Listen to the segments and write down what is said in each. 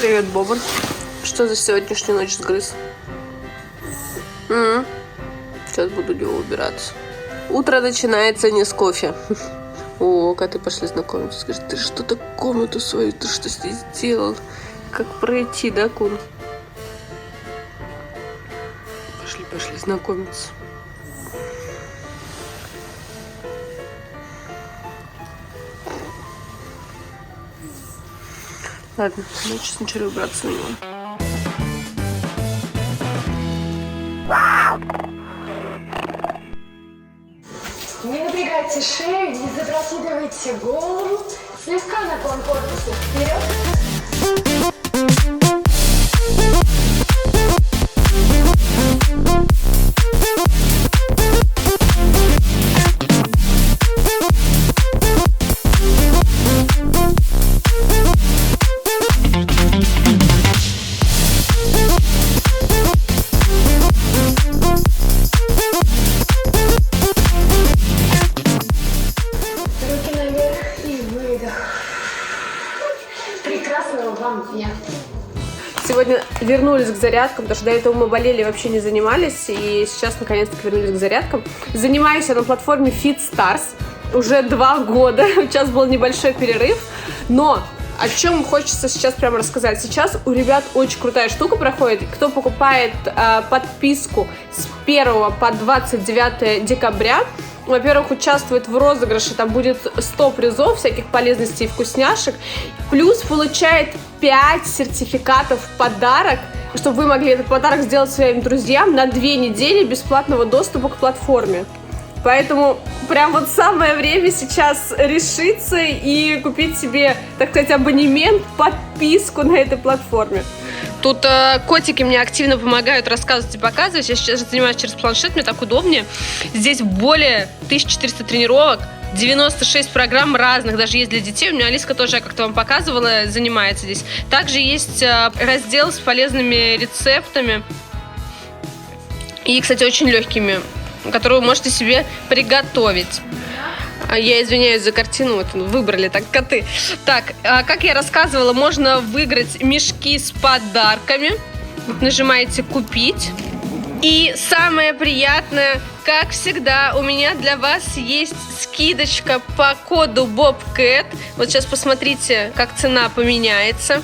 Привет, Бобр. Что за сегодняшнюю ночь сгрыз? Сейчас буду него убираться. Утро начинается не с кофе. О, Катя, пошли знакомиться. Скажи, ты что-то комнату свою, ты что здесь сделал? Как пройти, да, Кун? Пошли знакомиться. Ладно, значит сначала убраться на него. Не напрягайте шею, не запрокидывайте голову. Слегка наклон корпуса вперед. Сегодня вернулись к зарядкам, потому что до этого мы болели, вообще не занимались. И сейчас наконец-то вернулись к зарядкам. Занимаюсь я на платформе FitStars уже 2 года. Сейчас был небольшой перерыв. Но о чем хочется сейчас прямо рассказать. Сейчас у ребят очень крутая штука проходит. Кто покупает подписку с 1 по 29 декабря, во-первых, участвует в розыгрыше, там будет 100 призов, всяких полезностей и вкусняшек, плюс получает 5 сертификатов в подарок, чтобы вы могли этот подарок сделать своим друзьям на 2 недели бесплатного доступа к платформе. Поэтому прям вот самое время сейчас решиться и купить себе, так сказать, абонемент, подписку на этой платформе. Тут котики мне активно помогают рассказывать и показывать. Я сейчас занимаюсь через планшет, мне так удобнее. Здесь более 1400 тренировок, 96 программ разных, даже есть для детей. У меня Алиска тоже, я как-то вам показывала, занимается здесь. Также есть раздел с полезными рецептами и, кстати, очень легкими, которые вы можете себе приготовить. Я извиняюсь за картину, вот выбрали так коты. Так, как я рассказывала, можно выиграть мешки с подарками. Вот нажимаете «Купить». И самое приятное, как всегда, у меня для вас есть скидочка по коду BobCat. Вот сейчас посмотрите, как цена поменяется.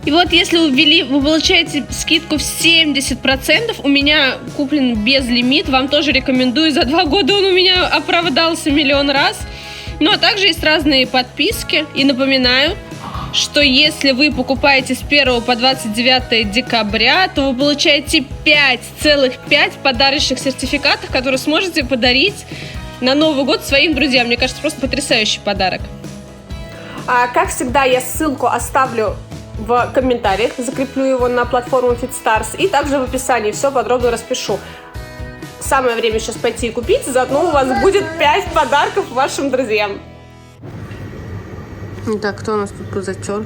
И вот если вы получаете скидку в 70%, у меня куплен безлимит, вам тоже рекомендую, за 2 года он у меня оправдался 1 000 000 раз. Ну а также есть разные подписки, и напоминаю, что если вы покупаете с 1 по 29 декабря, то вы получаете 5,5 подарочных сертификатов, которые сможете подарить на Новый год своим друзьям. Мне кажется, просто потрясающий подарок. Как всегда, я ссылку оставлю в комментариях, закреплю его на платформу FitStars, и также в описании все подробно распишу. Самое время сейчас пойти и купить, заодно у вас будет 5 подарков вашим друзьям. Так, кто у нас тут пузатер?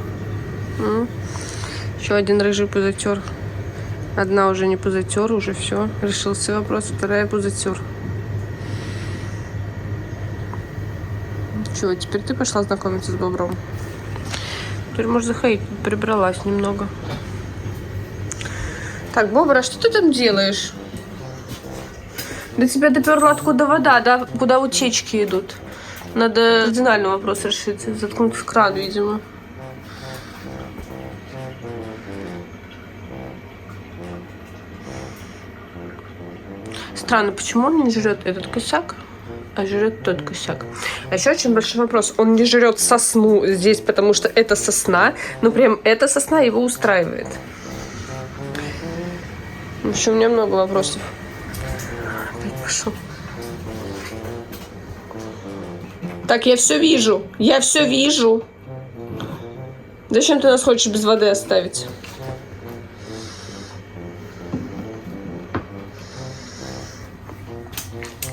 Еще один рыжий пузатер. Одна уже не пузатер, уже все, решился вопрос, вторая пузатер. Чего, теперь ты пошла знакомиться с бобром? Теперь можешь заходить, прибралась немного. Так, Бобр, а что ты там делаешь? До тебя доперла откуда вода, да? Куда утечки идут? Надо кардинальный вопрос решить. Заткнуть в кран, видимо. Странно, почему он не жрет этот косяк, а жрет тот косяк? А еще очень большой вопрос. Он не жрет сосну здесь, потому что это сосна, но прям эта сосна его устраивает. В общем, у меня много вопросов. Опять пошел. Так, я все вижу. Я все вижу. Зачем ты нас хочешь без воды оставить?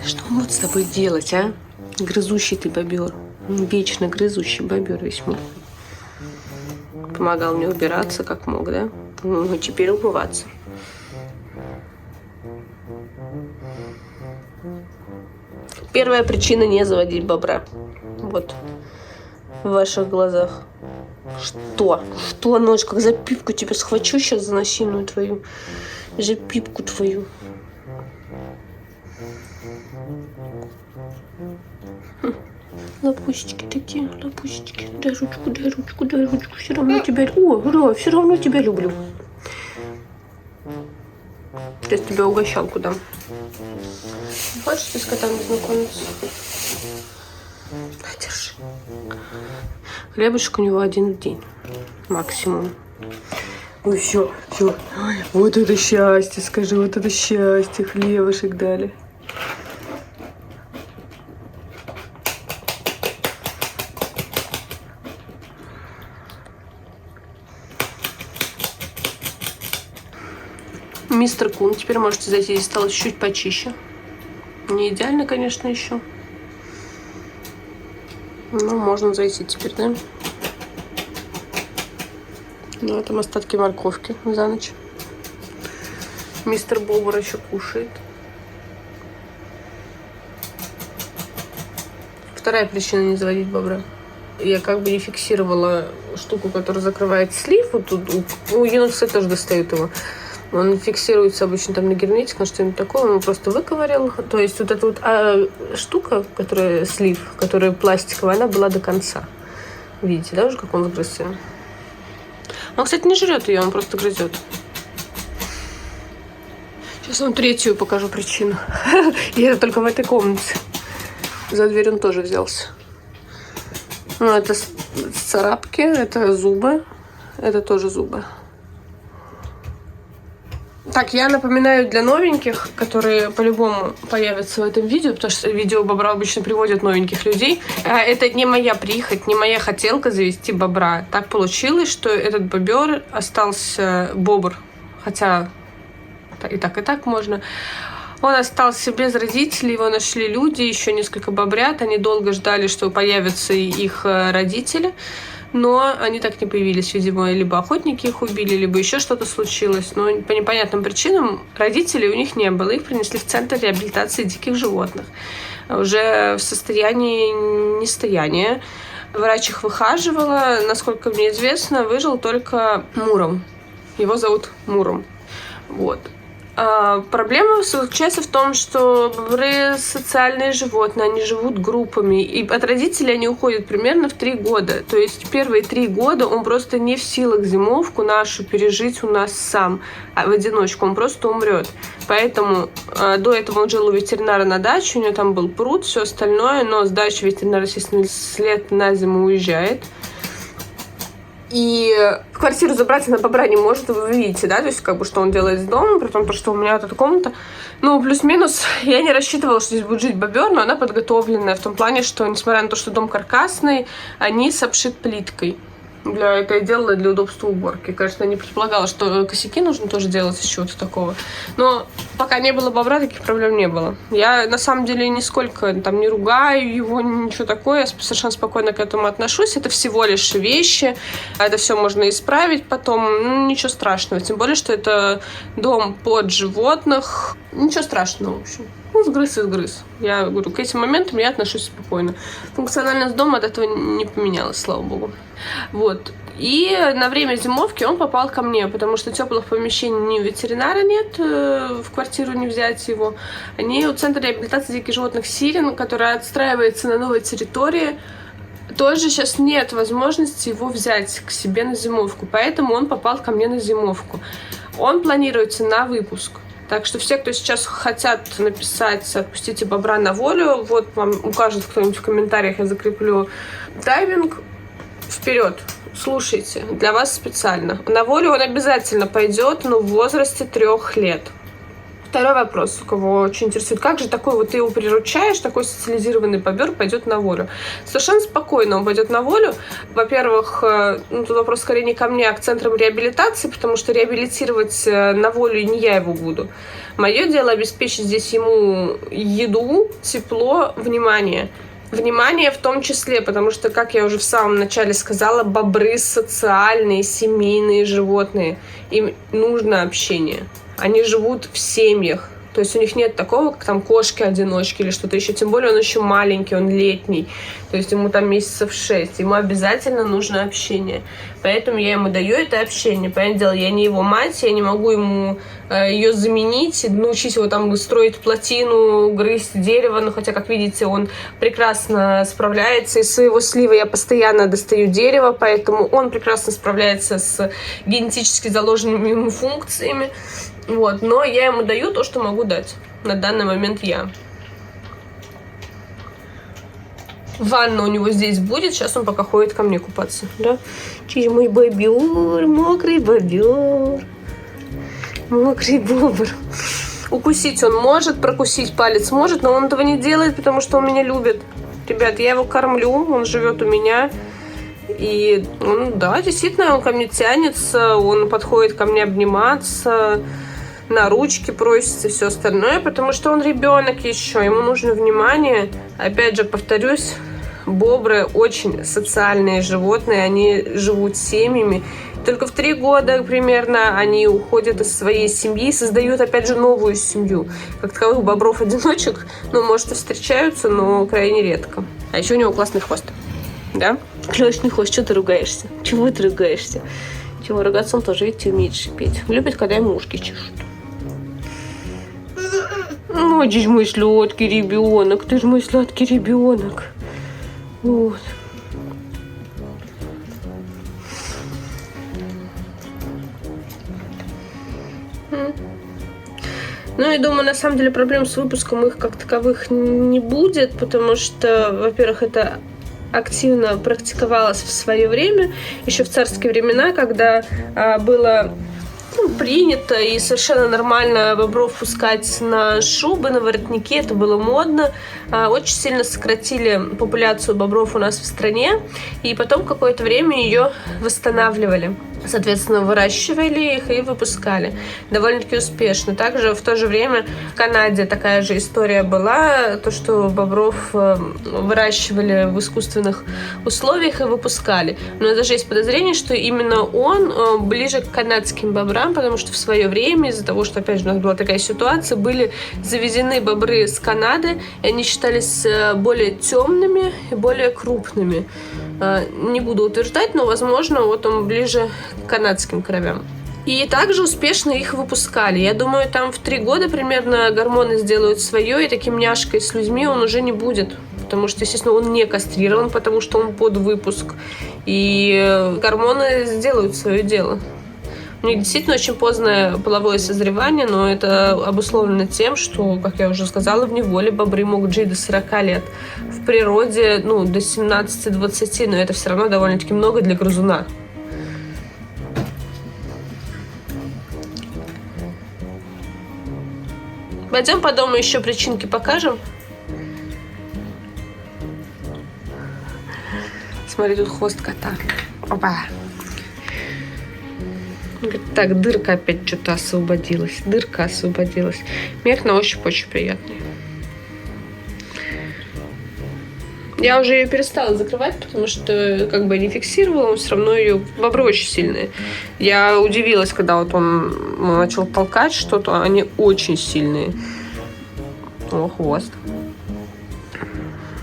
Что он будет с тобой делать, а? Грызущий ты бобер. Вечно грызущий бобер весьма. Помогал мне убираться как мог, да? Ну, теперь умываться. Первая причина не заводить бобра. Вот. в ваших глазах? Что? Что, ночь, как за пипку тебя схвачу сейчас за носиную твою. За пипку твою. Лапусечки такие, лапусечки. Дай ручку, дай ручку, дай ручку. Все равно тебя... О, ура, все равно тебя люблю. Сейчас тебе угощалку дам. Хочешь ты с котами знакомиться? Держи. Хлебушек у него один в день. Максимум. Ой, все. Вот это счастье, скажи, вот это счастье. Хлебушек дали. Мистер Кун. Теперь можете зайти. Здесь стало чуть-чуть почище. Не идеально, конечно, еще. Ну, можно зайти теперь, да? Ну, там остатки морковки за ночь. Мистер Бобр еще кушает. Вторая причина не заводить бобра. Я как бы не фиксировала штуку, которая закрывает слив. Вот тут у Юнуса тоже достают его. Он фиксируется обычно там на герметик, на что-нибудь такое. Он его просто выковырял. То есть вот эта вот штука, которая слив, которая пластиковая, она была до конца. Видите, да, уже как он сгрыз ее? Он, кстати, не жрет ее, он просто грызет. Сейчас вам третью покажу причину. И это только в этой комнате. За дверь он тоже взялся. Ну, это царапки, это зубы. Это тоже зубы. Так, я напоминаю для новеньких, которые по-любому появятся в этом видео, потому что видео бобра обычно приводят новеньких людей. Это не моя прихоть, не моя хотелка завести бобра. Так получилось, что этот бобер остался бобр, хотя и так можно. Он остался без родителей, его нашли люди, еще несколько бобрят. Они долго ждали, что появятся их родители. Но они так не появились, видимо, либо охотники их убили, либо еще что-то случилось. Но по непонятным причинам родителей у них не было. Их принесли в центр реабилитации диких животных. Уже в состоянии нестояния. Врач их выхаживала. Насколько мне известно, выжил только Муром. Его зовут Муром. Вот. Проблема заключается в том, что бобры социальные животные, они живут группами, и от родителей они уходят примерно в 3 года. То есть первые 3 года он просто не в силах зимовку нашу пережить у нас сам, в одиночку, он просто умрет. Поэтому до этого он жил у ветеринара на даче, у него там был пруд, все остальное, но с дачи ветеринар, естественно, с лета на зиму уезжает. И квартиру забрать она бобра не может, вы видите, да, то есть как бы что он делает с домом, при том, что у меня вот эта комната, ну, плюс-минус, я не рассчитывала, что здесь будет жить бобер, но она подготовленная в том плане, что, несмотря на то, что дом каркасный, низ обшит плиткой. Это я делала для удобства уборки. Конечно, не предполагала, что косяки нужно тоже делать из чего-то такого. Но пока не было бобра, таких проблем не было. Я, на самом деле, нисколько там не ругаю его, ничего такое. Я совершенно спокойно к этому отношусь. Это всего лишь вещи. Это все можно исправить потом. Ну, ничего страшного. Тем более, что это дом под животных. Ничего страшного, в общем. Ну, сгрыз и сгрыз. Я говорю, к этим моментам я отношусь спокойно. Функциональность дома от этого не поменялась, слава богу. Вот. И на время зимовки он попал ко мне, потому что теплых помещений ни у ветеринара нет, в квартиру не взять его. Они у Центра реабилитации диких животных Сирен, который отстраивается на новой территории, тоже сейчас нет возможности его взять к себе на зимовку. Поэтому он попал ко мне на зимовку. Он планируется на выпуск. Так что все, кто сейчас хотят написать «Отпустите бобра на волю», вот вам укажет кто-нибудь в комментариях, я закреплю тайминг. Вперед, слушайте, для вас специально. На волю он обязательно пойдет, но в возрасте 3 лет. Второй вопрос, у кого очень интересует, как же такой вот ты его приручаешь, такой социализированный бобер пойдет на волю? Совершенно спокойно он пойдет на волю. Во-первых, тут вопрос скорее не ко мне, а к центрам реабилитации, потому что реабилитировать на волю не я его буду. Мое дело обеспечить здесь ему еду, тепло, внимание. Внимание в том числе, потому что, как я уже в самом начале сказала, бобры социальные, семейные животные. Им нужно общение. Они живут в семьях. То есть у них нет такого, как там кошки-одиночки или что-то еще. Тем более он еще маленький, он летний. То есть ему там месяцев 6. Ему обязательно нужно общение. Поэтому я ему даю это общение. Понятное дело, я не его мать, я не могу ему ее заменить, научить его там строить плотину, грызть дерево. Но хотя, как видите, он прекрасно справляется. Из своего слива я постоянно достаю дерево, поэтому он прекрасно справляется с генетически заложенными ему функциями. Вот. Но я ему даю то, что могу дать на данный момент я. Ванна у него здесь будет. Сейчас он пока ходит ко мне купаться. Да? Чей мой бобер, мокрый бобер. Мокрый бобр. Укусить он может, прокусить палец может, но он этого не делает, потому что он меня любит. Ребят, я его кормлю, он живет у меня. И он, да, действительно, он ко мне тянется, он подходит ко мне обниматься, на ручки просится и все остальное, потому что он ребенок еще, ему нужно внимание. Опять же, повторюсь, бобры очень социальные животные, они живут семьями. Только в 3 года примерно они уходят из своей семьи и создают, опять же, новую семью. Как таковых бобров-одиночек, ну, может, и встречаются, но крайне редко. А еще у него классный хвост. Да? Классный хвост. Что ты ругаешься? Чего ты ругаешься? Чего ругаться, он тоже, видите, умеет шипеть. Любит, когда ему ушки чешут. Ну, ты ж мой сладкий ребенок. Ты ж мой сладкий ребенок. Вот. Ну, я думаю, на самом деле проблем с выпуском их как таковых не будет, потому что, во-первых, это активно практиковалось в свое время, еще в царские времена, когда было принято и совершенно нормально бобров пускать на шубы, на воротники, это было модно. Очень сильно сократили популяцию бобров у нас в стране, и потом какое-то время ее восстанавливали. Соответственно, выращивали их и выпускали довольно-таки успешно. Также в то же время в Канаде такая же история была, то, что бобров выращивали в искусственных условиях и выпускали. Но даже есть подозрение, что именно он ближе к канадским бобрам, потому что в свое время, из-за того, что, опять же, у нас была такая ситуация, были завезены бобры с Канады, и они считались более темными и более крупными. Не буду утверждать, но, возможно, вот он ближе к канадским кровям. И также успешно их выпускали. Я думаю, там в 3 года примерно гормоны сделают свое, и таким няшкой с людьми он уже не будет. Потому что, естественно, он не кастрирован, потому что он под выпуск. И гормоны сделают свое дело. У них действительно очень поздное половое созревание, но это обусловлено тем, что, как я уже сказала, в неволе бобры могут жить до 40 лет. В природе, до 17-20, но это все равно довольно-таки много для грызуна. Пойдем по дому еще причинки покажем. Смотри, тут хвост кота. Опа. Так, дырка опять что-то освободилась. Дырка освободилась. Мех на ощупь очень приятный. Я уже ее перестала закрывать, потому что как бы не фиксировала, но все равно ее бобры очень сильные. Я удивилась, когда вот он начал толкать что-то, они очень сильные. О, хвост.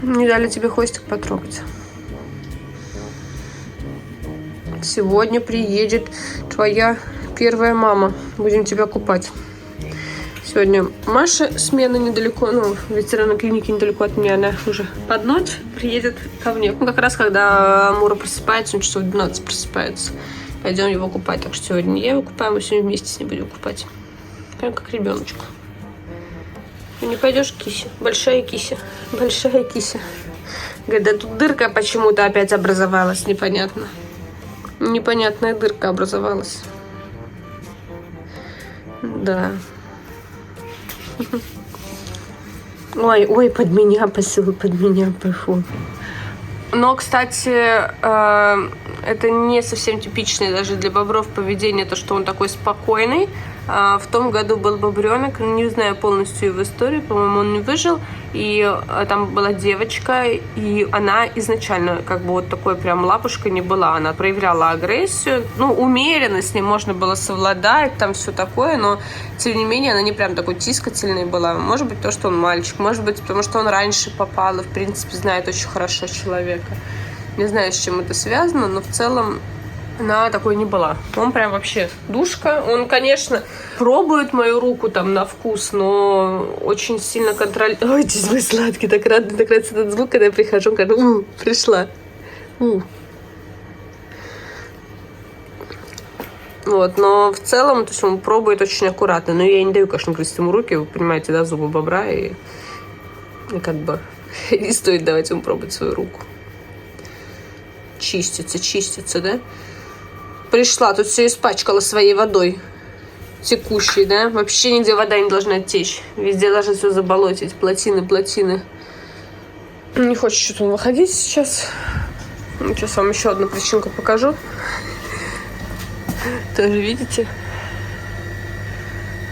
Не дали тебе хвостик потрогать. Сегодня приедет твоя первая мама. Будем тебя купать. Сегодня Маша смена недалеко, в ветеринарной клинике недалеко от меня, она уже под ночь приедет ко мне. Как раз когда Мура просыпается, он часов 12 просыпается. Пойдем его купать. Так что сегодня не я его купаю, мы сегодня вместе с ним будем купать. Прям как ребеночку. Ты не пойдешь, кися? Большая кися. Большая кися. Говорит, да тут дырка почему-то опять образовалась, непонятно. Непонятная дырка образовалась. Да. Ой, под меня пошел. Но, кстати, это не совсем типичное даже для бобров поведение, то, что он такой спокойный. В том году был бобренок, не знаю полностью его историю, по-моему, он не выжил. И там была девочка, и она изначально как бы вот такой прям лапушкой не была. Она проявляла агрессию, ну, умеренно, с ней можно было совладать, там все такое, но, тем не менее, она не прям такой тискательной была. Может быть, то, что он мальчик, может быть, потому что он раньше попал и, в принципе, знает очень хорошо человека. Не знаю, с чем это связано, но в целом она такой не была. Он прям вообще душка. Он, конечно, пробует мою руку там на вкус, но очень сильно контролирует. Ой, здесь мой сладкий, так нравится этот звук, когда я прихожу, говорю, пришла. Вот, но в целом, то есть он пробует очень аккуратно. Но я не даю, конечно, грызть ему руки, вы понимаете, да, зубы бобра, и как бы не стоит давать ему пробовать свою руку. Чистится, да? Пришла, тут все испачкала своей водой текущей, да? Вообще нигде вода не должна течь. Везде должно все заболотить. Плотины. Не хочет что-то он выходить сейчас. Сейчас вам еще одну причинку покажу. Тоже видите?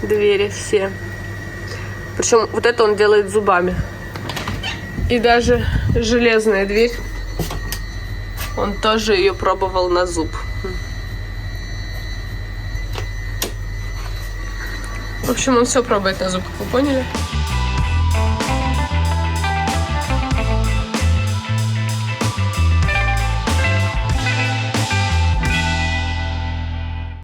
Двери все. Причем вот это он делает зубами. И даже железная дверь. Он тоже ее пробовал на зуб. В общем, он все пробует на зуб, как вы поняли.